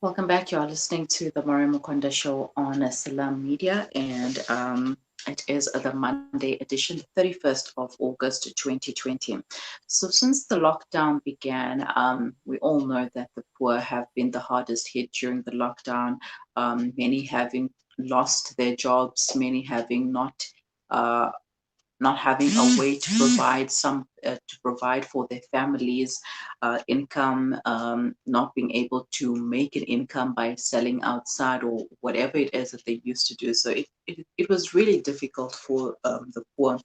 Welcome back. You are listening to the Maria Mukonda Show on Salam Media, and it is the Monday edition, the 31st of August 2020. So, since the lockdown began, we all know that the poor have been the hardest hit during the lockdown. Many having lost their jobs, many having uh, not having a way to provide to provide for their families income, not being able to make an income by selling outside or whatever it is that they used to do. So it was really difficult for the poor,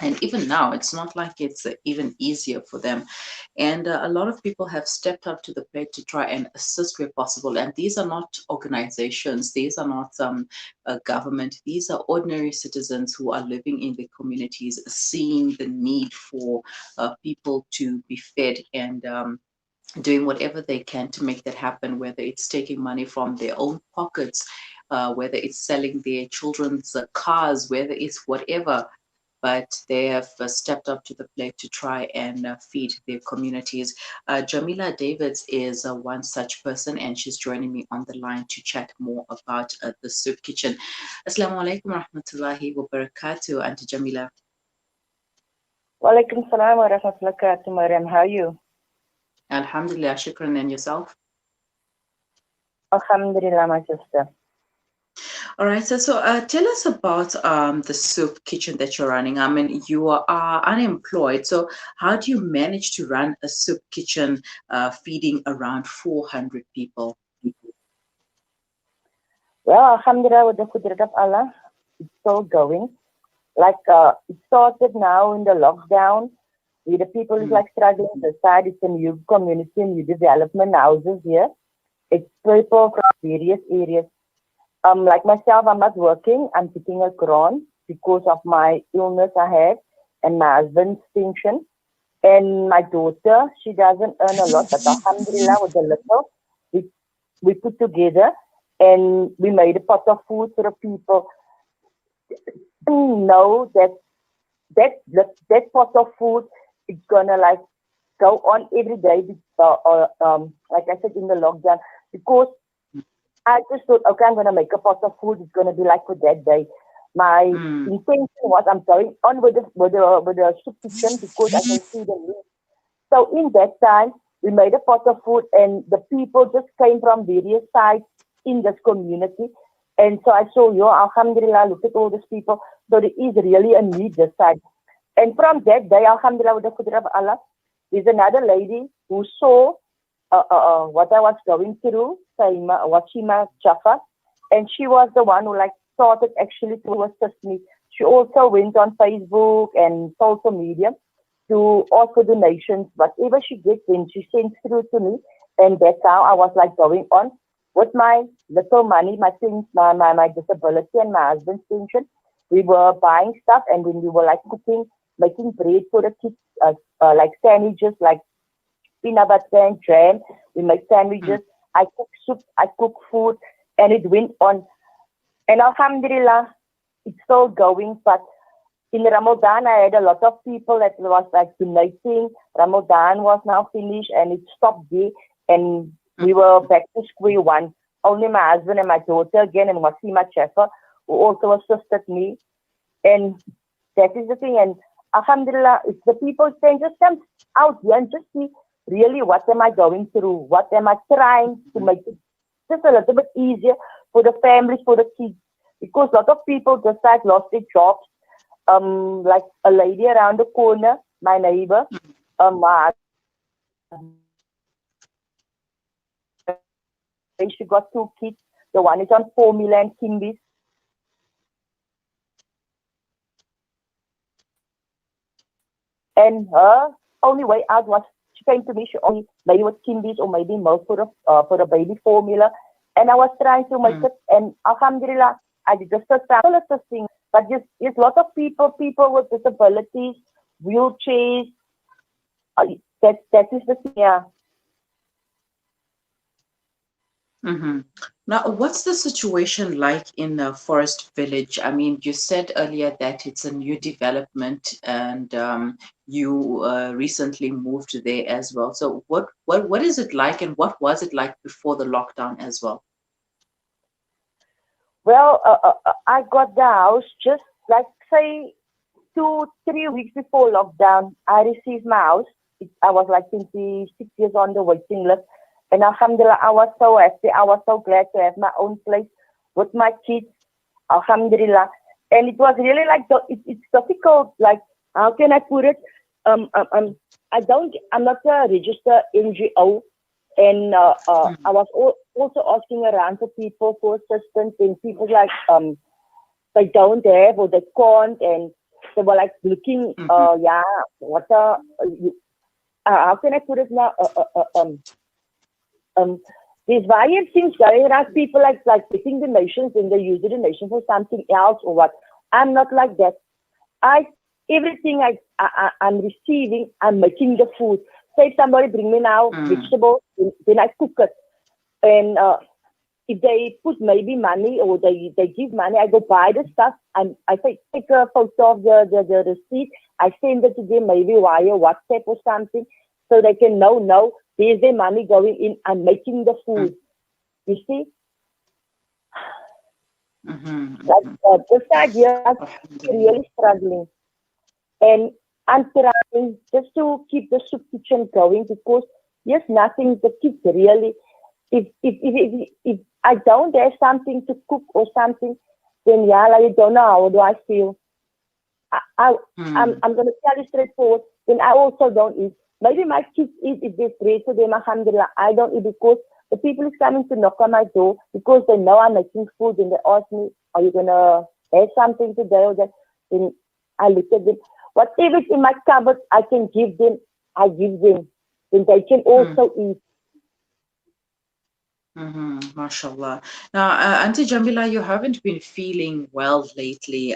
and even now it's not like it's even easier for them. And a lot of people have stepped up to the plate to try and assist where possible. And these are not organizations, these are not government, these are ordinary citizens who are living in the communities, seeing the need for people to be fed, and doing whatever they can to make that happen, whether it's taking money from their own pockets, whether it's selling their children's cars, whether it's whatever. But they have stepped up to the plate to try and feed their communities. Jamiela Davids is one such person, and she's joining me on the line to chat more about the soup kitchen. Assalamu alaikum rahmatullahi wa barakatuh, Auntie Jamila. Walaikum salam wa rahmatullahi wa barakatuh, Mariam. How are you? Alhamdulillah, shukran, and yourself? Alhamdulillah, my sister. All right, so tell us about the soup kitchen that you're running. I mean, you are unemployed, so how do you manage to run a soup kitchen feeding around 400 people? Well, Alhamdulillah, with the Qudrat of Allah, it's still going. It started now in the lockdown, where the people is Mm, like struggling to decide it's a new community, new development houses here. It's people from various areas. Like myself, I'm not working. I'm taking a grant because of my illness I had and my husband's pension. And my daughter, she doesn't earn a lot, but Alhamdulillah, with the little, we, we put together and we made a pot of food for the people. Know that pot of food is gonna like go on every day, like I said in the lockdown, because I just thought, okay, I'm gonna make a pot of food. It's gonna be like for that day. My mm, intention was I'm going on with the soup kitchen because I can see the need. So in that time, we made a pot of food, and the people just came from various sides in this community. And so I saw, yo, Alhamdulillah, look at all these people. So there is really a need this side. And from that day, Alhamdulillah, with the Qudra of Allah, there's another lady who saw what I was going through, Saima, Washima Jaffa, and she was the one who like started actually to assist me. She also went on Facebook and social media to ask for donations. Whatever she gets, then she sends through to me, and that's how I was like going on with my little money, my things, my disability, and my husband's pension. We were buying stuff, and then we were like cooking, making bread for the kids, like sandwiches, like peanut butter and jam. We make mm. sandwiches. I cook soup. I cook food, and it went on. And Alhamdulillah, it's still going. But in Ramadan, I had a lot of people that was like donating. Ramadan was now finished, and it stopped there, and we were back to square one. Only my husband and my daughter again, and Wasima Cheffer, who also assisted me. And that is the thing. And Alhamdulillah, if the people can just come out here and just see really what am I going through, what am I trying to make it just a little bit easier for the families, for the kids. Because a lot of people just like lost their jobs. Like a lady around the corner, my neighbor, my she got two kids. The one is on formula and Kimbi's. And her only way out was she came to me. She only maybe with Kimbi's or maybe milk for the baby formula. And I was trying to make Mm. it. And Alhamdulillah, I did just a assisting. But just a lot of people with disabilities, wheelchairs. Uh, that is the thing. Yeah. Mm-hmm. Now, what's the situation like in Forest Village? I mean, you said earlier that it's a new development, and you recently moved there as well. So, what is it like, and what was it like before the lockdown as well? Well, I got the house just like say 2, 3 weeks before lockdown. I received my house. I was like 26 years on the waiting list. And Alhamdulillah, I was so happy. I was so glad to have my own place with my kids. Alhamdulillah. And it was really like, it's difficult. Like, how can I put it? I'm not a registered NGO. And I was also asking around for people for assistance. And people like, they don't have or they can't. And they were like looking, Mm-hmm. yeah, what how can I put it now? Um, there's various things going around. People like taking donations and they use the donation for something else or what. I'm not like that. I everything I'm receiving, I'm making the food. Say if somebody bring me now Mm-hmm. vegetables, then I cook it. And if they put maybe money or they give money, I go buy the stuff and I take a photo of the receipt. I send it to them maybe via WhatsApp or something so they can know, no, there's their money going in. I'm making the food. You see? Mm-hmm. Like Mm-hmm. this side here, I'm Alhamdulillah. really struggling. And I'm trying just to keep the soup kitchen going because yes, nothing the kids really if I don't have something to cook or something, then yeah, like, you don't know how do I feel. I, I Mm-hmm. I'm gonna tell you straightforward. Then I also don't eat. Maybe my kids eat if there's bread for them, alhamdulillah. I don't eat because the people is coming to knock on my door because they know I'm making food and they ask me, are you gonna have something today or that? Then I look at them. Whatever's in my cupboard I can give them, I give them. Then they can also eat. Mm-hmm. MashaAllah. Now, Auntie Jamila, you haven't been feeling well lately.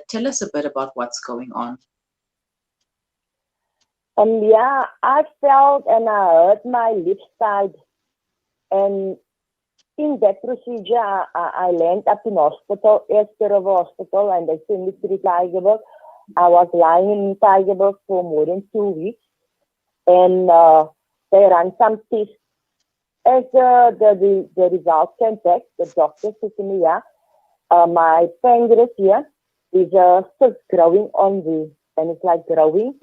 Tell us a bit about what's going on. And yeah, I felt and I hurt my left side. And in that procedure, I landed up in hospital, Esther Hospital, and they sent me to the Tigerberg. I was lying in Tigerberg for more than 2 weeks. And they ran some tests. As the results came back, the doctor said to me, yeah, my pancreas here is still growing on the, and it's like growing.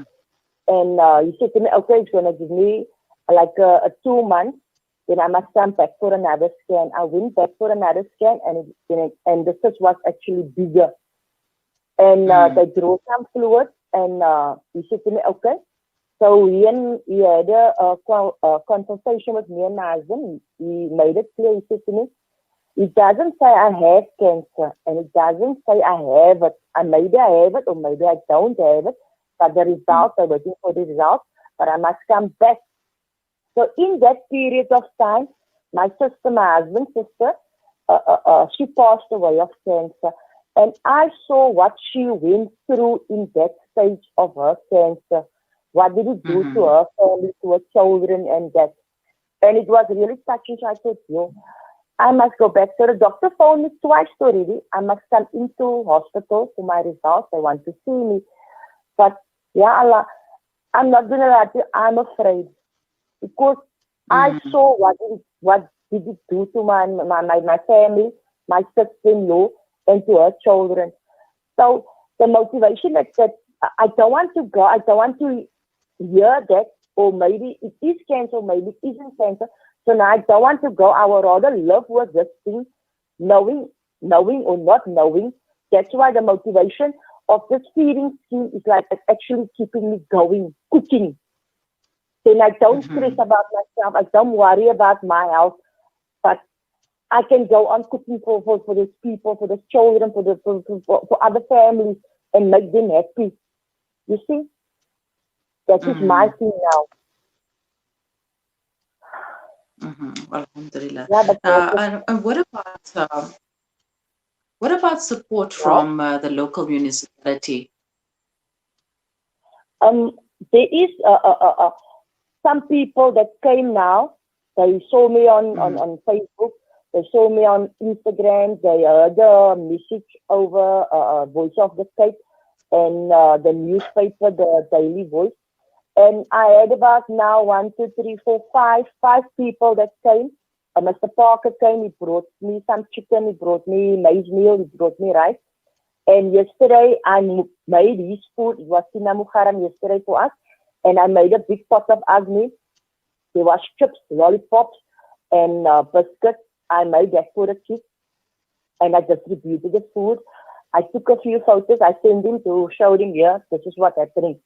And he said to me, okay, it's going to give me like a 2 months. Then I must come back for another scan. I went back for another scan and the cyst was actually bigger. And Mm, they drew some fluid and he said to me, okay. So he had a consultation with me and my husband. He made it clear. He said to me, it doesn't say I have cancer and it doesn't say I have it. And maybe I have it or maybe I don't have it. But the mm, results, I'm waiting for the results. But I must come back. So in that period of time, my sister, my husband's sister, she passed away of cancer. And I saw what she went through in that stage of her cancer. What did it do to mhm, her family, to her children, and that. And it was really touching. So I thought, yo, I must go back. So the doctor phoned me twice already. I must come into hospital for my results. They want to see me. But yeah, Allah, I'm not gonna lie to you, I'm afraid because I mm, saw what did it do to my family, my sister-in-law, and to her children. So the motivation that I don't want to go, I don't want to hear that, or maybe it is cancer, maybe it isn't cancer. So now I don't want to go. I would rather live with this thing, knowing, knowing or not knowing. That's why the motivation of this feeding scheme is like it's actually keeping me going, cooking. Then I don't stress mhm, about myself. I don't worry about my health, but I can go on cooking for these people, for the children, for other families and make them happy. You see, that is my mhm, thing now. mhm. Alhamdulillah. Yeah, but And what about support well, from the local municipality? um, there is some people that came now. They saw me Mm, on Facebook. They saw me on Instagram. They heard the message over Voice of the Cape and the newspaper, the Daily Voice. And I had about now one, two, three, four, five people that came. Mr. Parker came. He brought me some chicken. He brought me maize meal. He brought me rice. And yesterday I made his food. It was Sinamukaram yesterday for us. And I made a big pot of agni. There was chips, lollipops, and biscuits. I made that for the kids. And I distributed the food. I took a few photos. I sent them to show them, here, this is what's happening.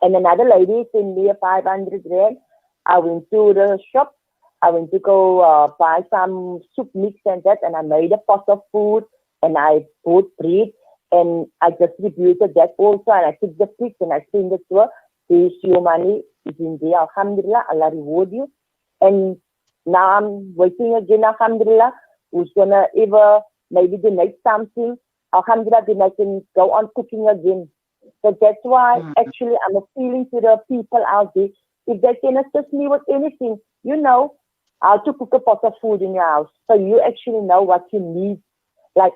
And another lady sent me a 500 rand. I went to the shop. I went to go buy some soup mix and that. And I made a pot of food. And I bought bread. And I distributed that also. And I took the pics and I sent it to her. There's your money. It's in there. Alhamdulillah. Allah reward you. And now I'm waiting again. Alhamdulillah. Who's going to ever maybe donate something. Alhamdulillah. Then I can go on cooking again. So that's why actually I'm appealing to the people out there. If they can assist me with anything, you know how to cook a pot of food in your house. So you actually know what you need. Like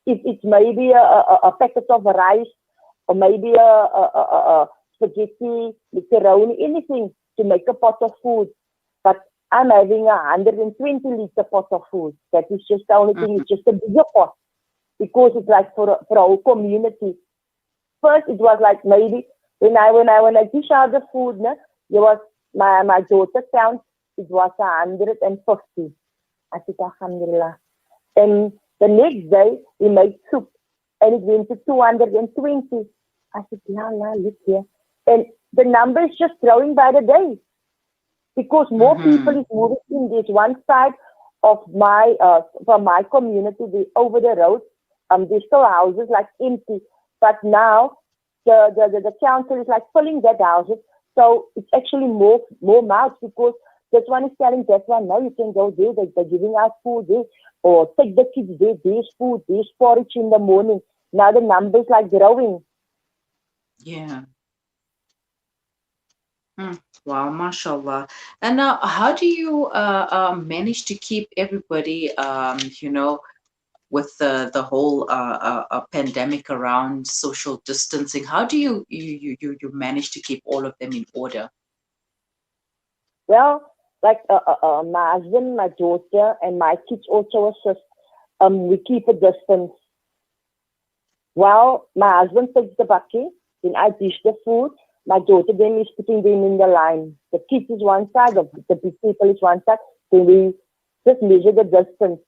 if it's maybe a packet of rice or maybe a spaghetti, macaroni, anything to make a pot of food. But I'm having 120 liter pot of food. That is just the only thing. It's just a bigger pot because it's like for a whole community. First, it was like maybe when I dish out the food, there was my daughter count. It was 150. I said, Alhamdulillah. And the next day, we made soup, and it went to 220. I said, la, look here. And the number is just growing by the day because more people is moving in. There's one side of my from my community, over the road. There's still houses like empty. But now the council is like filling that houses. So it's actually more mouths because this one is telling that one, no, you can go there. They're giving out food there. Or take the kids there. There's food. There's porridge in the morning. Now the numbers like growing. Yeah. Wow, mashallah. And now, how do you manage to keep everybody, with the whole pandemic around social distancing? How do you manage to keep all of them in order? Well, like my husband, my daughter, and my kids also assist. We keep a distance. Well, my husband takes the bucket, then I dish the food. My daughter then is putting them in the line. The kids is one side, the big people is one side. Then we just measure the distance.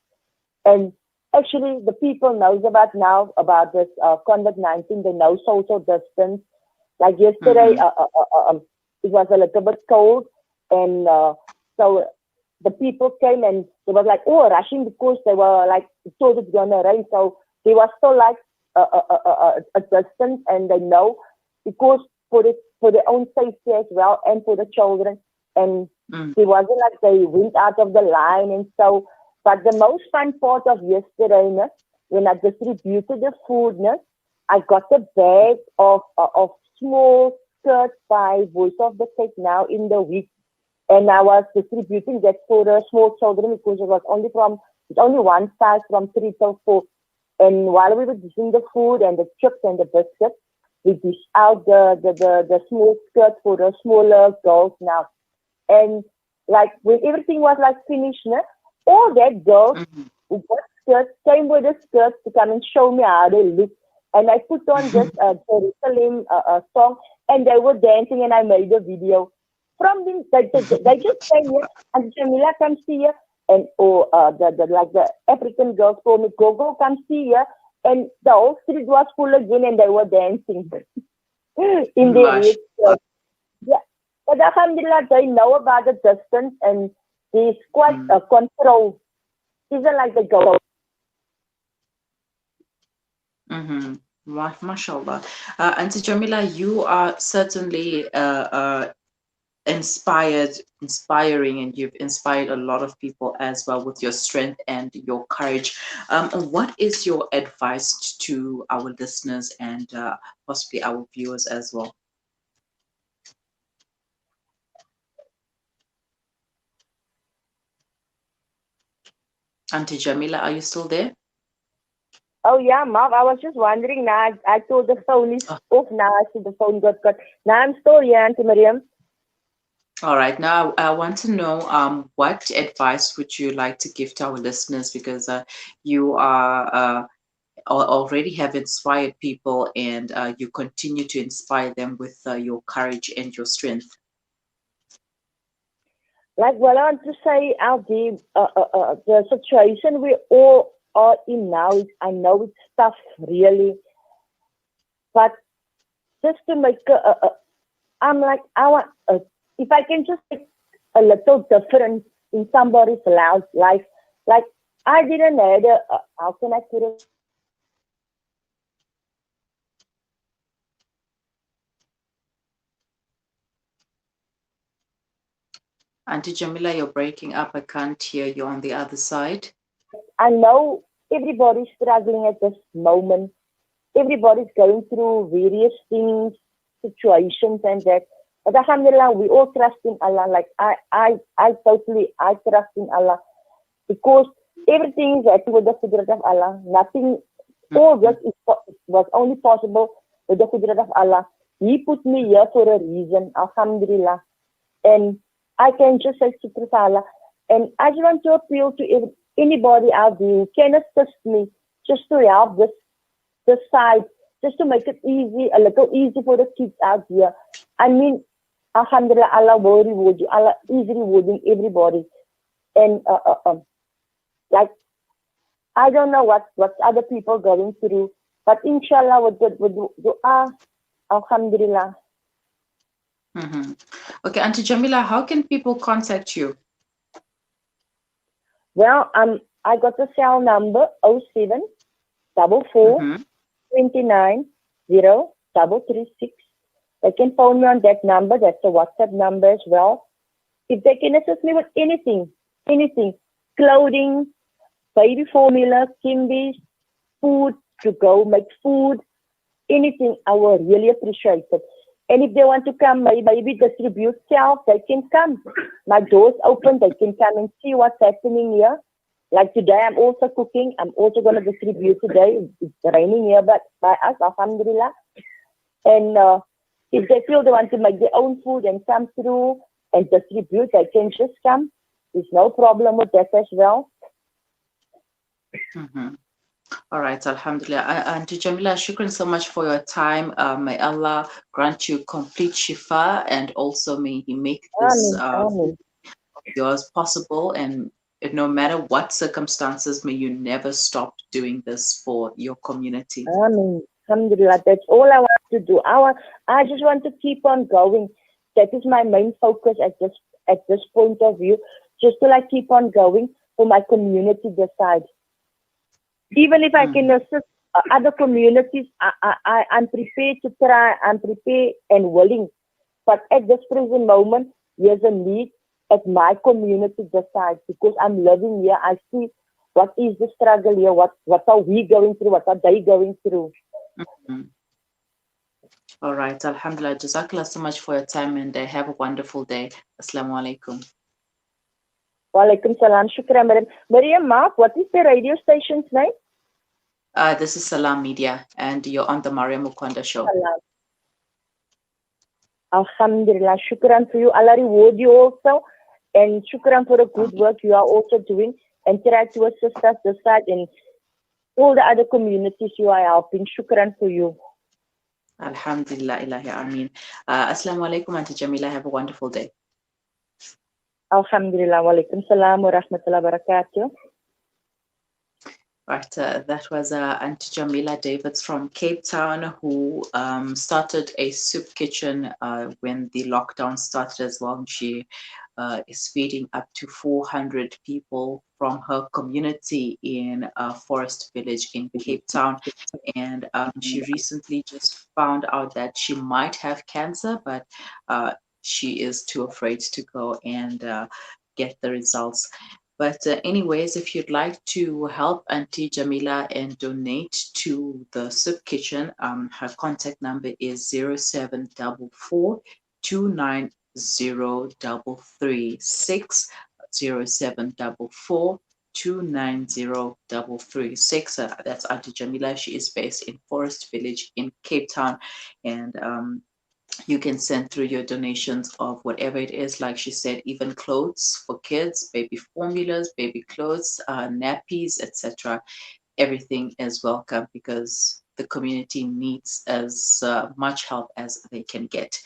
And actually, the people knows about now about this COVID-19. They know social distance. Like yesterday, it was a little bit cold, and so the people came and they were like, oh, rushing because they were like told it's gonna rain. So they were still like a distance, and they know because for their own safety as well and for the children. And it wasn't like they went out of the line and so. But the most fun part of yesterday, when I distributed the food, I got a bag of small skirts by Voice of the Cape now in the week. And I was distributing that for the small children because it's only one size from 3 till 4. And while we were dishing the food and the chips and the biscuits, we dish out the small skirts for the smaller girls now. And like when everything was like finished, all that girls who got skirts came with the skirts to come and show me how they look. And I put on this Jerusalem song, and they were dancing, and I made a video. From them, they just came here, and Jamiela, come see here. And the African girls told me, go, come see here. And the whole street was full again, and they were dancing in their heads. Yeah. But alhamdulillah, they know about the distance, and there's quite a control. Isn't like the go. Mashallah. Auntie Jamila, you are certainly inspiring, and you've inspired a lot of people as well with your strength and your courage. What is your advice to our listeners and possibly our viewers as well? Auntie Jamila, are you still there? Oh yeah, Mom. I was just wondering now. I thought the phone is Oh, off now. I see the phone got cut. Now I'm still here, Auntie Miriam. all right. Now, I want to know what advice would you like to give to our listeners because you already have inspired people and you continue to inspire them with your courage and your strength. Like what I want to say, Aldi, the situation we all are in now is, I know it's tough, really, but just to make I'm like, if I can just make a little difference in somebody's life, like I didn't have how can I put it? Auntie Jamila, you're breaking up. I can't hear you on the other side. I know everybody's struggling at this moment. Everybody's going through various things, situations, and that. But Alhamdulillah, we all trust in Allah. Like I trust in Allah because everything is happening with the Qudrat of Allah. Nothing, all this was only possible with the Qudrat of Allah. He put me here for a reason, Alhamdulillah. And I can just say Shukr to Allah. And I just want to appeal to anybody out there who can assist me just to help this side, just to make it easy, a little easy for the kids out here. I mean, Alhamdulillah, Allah will reward you. Allah is rewarding everybody. And like I don't know what other people going through, but inshallah with dua, Alhamdulillah. Mm-hmm. Okay, Auntie Jamila, how can people contact you? Well, I got the cell number 07 44 Mm-hmm. 29 0 336. They can phone me on that number. That's a WhatsApp number as well. If they can assist me with anything, clothing, baby formula, kimbies, food to go make food, anything, I will really appreciate it. And if they want to come, maybe distribute self, they can come. My door's open. They can come and see what's happening here. Like today, I'm also cooking. I'm also going to distribute today. It's raining here, but by us, Alhamdulillah. And if they feel they want to make their own food and come through and distribute, they can just come. There's no problem with that as well. Mm-hmm. All right, Alhamdulillah. Auntie Jamila, shukran so much for your time. May Allah grant you complete shifa and also may He make this Amen. Amen. yours possible. And no matter what circumstances, may you never stop doing this for your community. Amen. Alhamdulillah. That's all I want to do. I just want to keep on going. That is my main focus at this point of view. Just to like keep on going for my community this side. Even if I can assist other communities, I'm prepared to try. I'm prepared and willing. But at this present moment, there's a need at my community this side because I'm living here. I see what is the struggle here. What are we going through? What are they going through? Mm-hmm. All right, Alhamdulillah. Jazakallah so much for your time and have a wonderful day. Assalamu alaikum. Walaikum salam. Shukran, Mariam. Mariam, Mark, what is the radio station's name? This is Salam Media, and you're on the Mariam Mukwanda show. Salam. Alhamdulillah. Shukran for you. Allah reward you also. And shukran for the good work you are also doing. And try to assist us this side and all the other communities you are helping. Shukran for you. Alhamdulillah, ilahi ameen. Assalamu alaikum, Auntie Jamila. Have a wonderful day. Alhamdulillah. Walaikum salam wa rahmatullahi wa barakatuh. Right, that was Auntie Jamiela Davids from Cape Town who started a soup kitchen when the lockdown started as well. And she is feeding up to 400 people from her community in Forest Village in Cape Town. And she recently just found out that she might have cancer, but she is too afraid to go and get the results. But anyways, if you'd like to help Auntie Jamila and donate to the soup kitchen, her contact number is 0744 290 336, 0744 290-336. That's Auntie Jamila. She is based in Forest Village in Cape Town. And you can send through your donations of whatever it is, like she said, even clothes for kids, baby formulas, baby clothes, nappies, etc. Everything is welcome because the community needs as much help as they can get.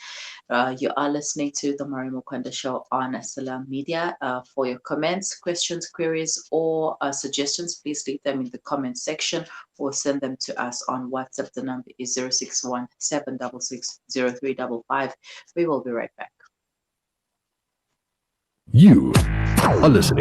You are listening to the Mariam Mukwanda Show on Salam Media. For your comments, questions, queries, or suggestions, please leave them in the comment section or send them to us on WhatsApp. The number is 061 766 0355. We will be right back. You are listening